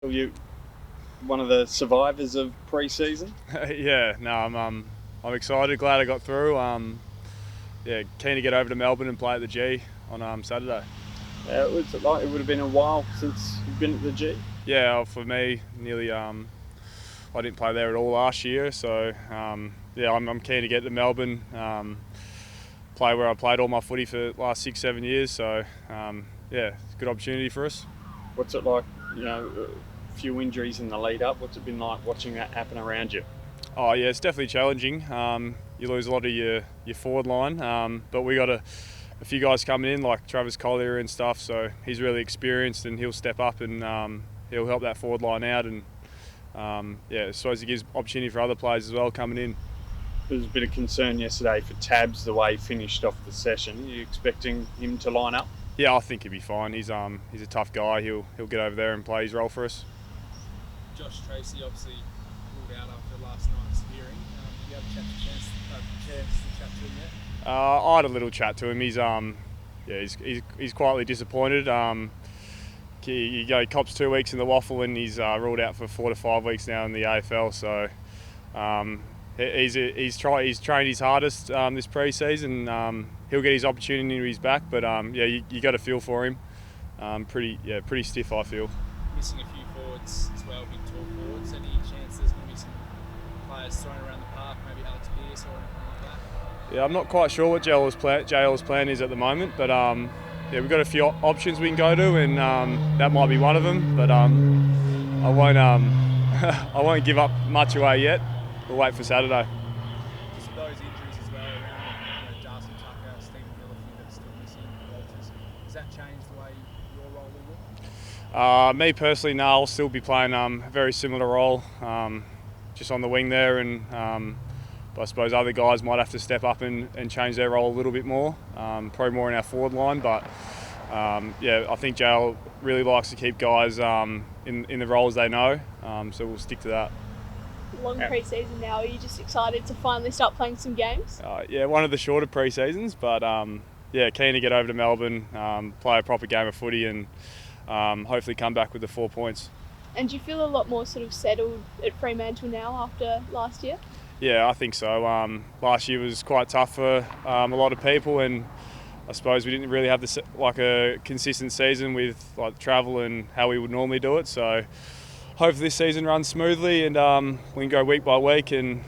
Are you one of the survivors of pre-season? Yeah, no, I'm excited. Glad I got through. Yeah, keen to get over to Melbourne and play at the G on Saturday. It would have been a while since you've been at the G. Yeah, for me, nearly. I didn't play there at all last year, so yeah, I'm keen to get to Melbourne. Play where I played all my footy for the last 6-7 years. So yeah, it's a good opportunity for us. What's it like? A few injuries in the lead up. What's it been like watching that happen around you? Oh yeah, it's definitely challenging. You lose a lot of your forward line, but we got a few guys coming in like Travis Collier and stuff. So he's really experienced and he'll step up and he'll help that forward line out. And yeah, I suppose it gives opportunity for other players as well coming in. There was a bit of concern yesterday for Tabs the way he finished off the session. Are you expecting him to line up? Yeah, I think he'll be fine. He's a tough guy. He'll get over there and play his role for us. Josh Tracy obviously ruled out after last night's hearing. Did you have a chance to chat to him yet? I had a little chat to him. He's quietly disappointed. He cops 2 weeks in the waffle and he's ruled out for 4 to 5 weeks now in the AFL. So he's trained his hardest this pre-season. He'll get his opportunity when he's back. But yeah, you got a feel for him. Pretty stiff, I feel. Missing a few forwards as well, big tall forwards. Any chance there's going to be some players thrown around the park, maybe Alex Pearce or anything like that? Yeah, I'm not quite sure what JL's plan is at the moment, but yeah, we've got a few options we can go to, and that might be one of them. But I won't I won't give up much away yet. We'll wait for Saturday. Just those injuries as well around Darcy Tucker, Stephen Gilliford that's still missing, Walters. Does that change the way your role will look? Me personally, no, I'll still be playing a very similar role, just on the wing there, and but I suppose other guys might have to step up and change their role a little bit more, probably more in our forward line. But yeah, I think JL really likes to keep guys in the roles they know, so we'll stick to that. Long pre-season now. Are you just excited to finally start playing some games? Yeah, one of the shorter pre-seasons, but yeah, keen to get over to Melbourne, play a proper game of footy, and hopefully come back with the 4 points. And do you feel a lot more sort of settled at Fremantle now after last year? Yeah, I think so. Last year was quite tough for a lot of people, and I suppose we didn't really have a consistent season with like travel and how we would normally do it. So hopefully this season runs smoothly and we can go week by week, and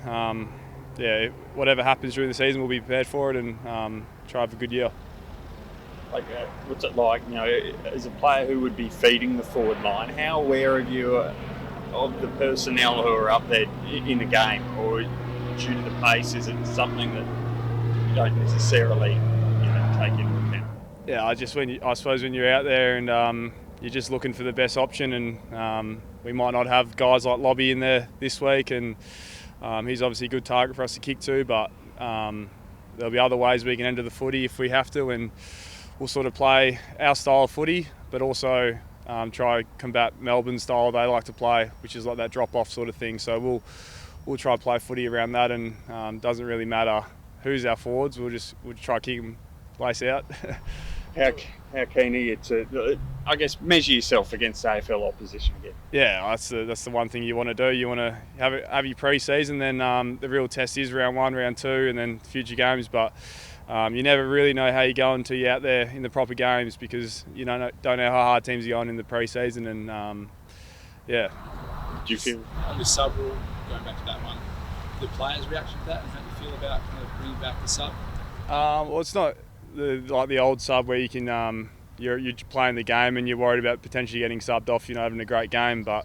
yeah, whatever happens during the season, we'll be prepared for it and try for a good year. Like, what's it like? As a player who would be feeding the forward line, how aware are you of the personnel who are up there in the game, or due to the pace, is it something that you don't necessarily take into account? Yeah, I suppose when you're out there and you're just looking for the best option, and we might not have guys like Lobby in there this week, and he's obviously a good target for us to kick to, but there'll be other ways we can enter the footy if we have to, and we'll sort of play our style of footy, but also try combat Melbourne's style they like to play, which is like that drop-off sort of thing. So we'll try to play footy around that, and doesn't really matter who's our forwards. We'll try to kick them place out. How keen are you to, I guess, measure yourself against AFL opposition again? Yeah, that's the one thing you want to do. You want to have your pre-season, then the real test is round 1, round 2, and then future games. But you never really know how you're going until you're out there in the proper games, because you don't know how hard teams are going in the pre-season, and yeah. Do you feel on the sub rule, going back to that one, the players' reaction to that, and how you feel about kind of bringing back the sub? Well, it's not like the old sub where you can you're playing the game and you're worried about potentially getting subbed off, having a great game. But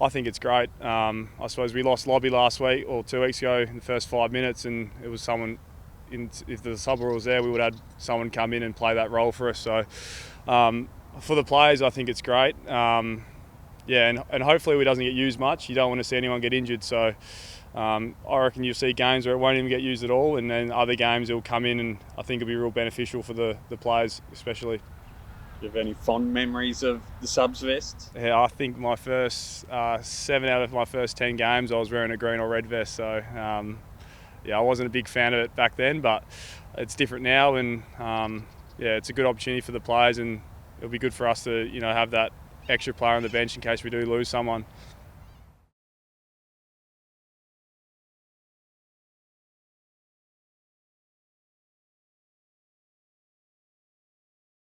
I think it's great. I suppose we lost Lobby last week or 2 weeks ago in the first 5 minutes, and it was someone. If the sub rule was there, we would have had someone come in and play that role for us. So for the players, I think it's great. Yeah, and hopefully it doesn't get used much. You don't want to see anyone get injured. So I reckon you'll see games where it won't even get used at all, and then other games it will come in, and I think it'll be real beneficial for the players especially. Do you have any fond memories of the subs vest? Yeah, I think my first 7 out of my first 10 games I was wearing a green or red vest. So yeah, I wasn't a big fan of it back then, but it's different now, and yeah, it's a good opportunity for the players, and it'll be good for us to have that extra player on the bench in case we do lose someone.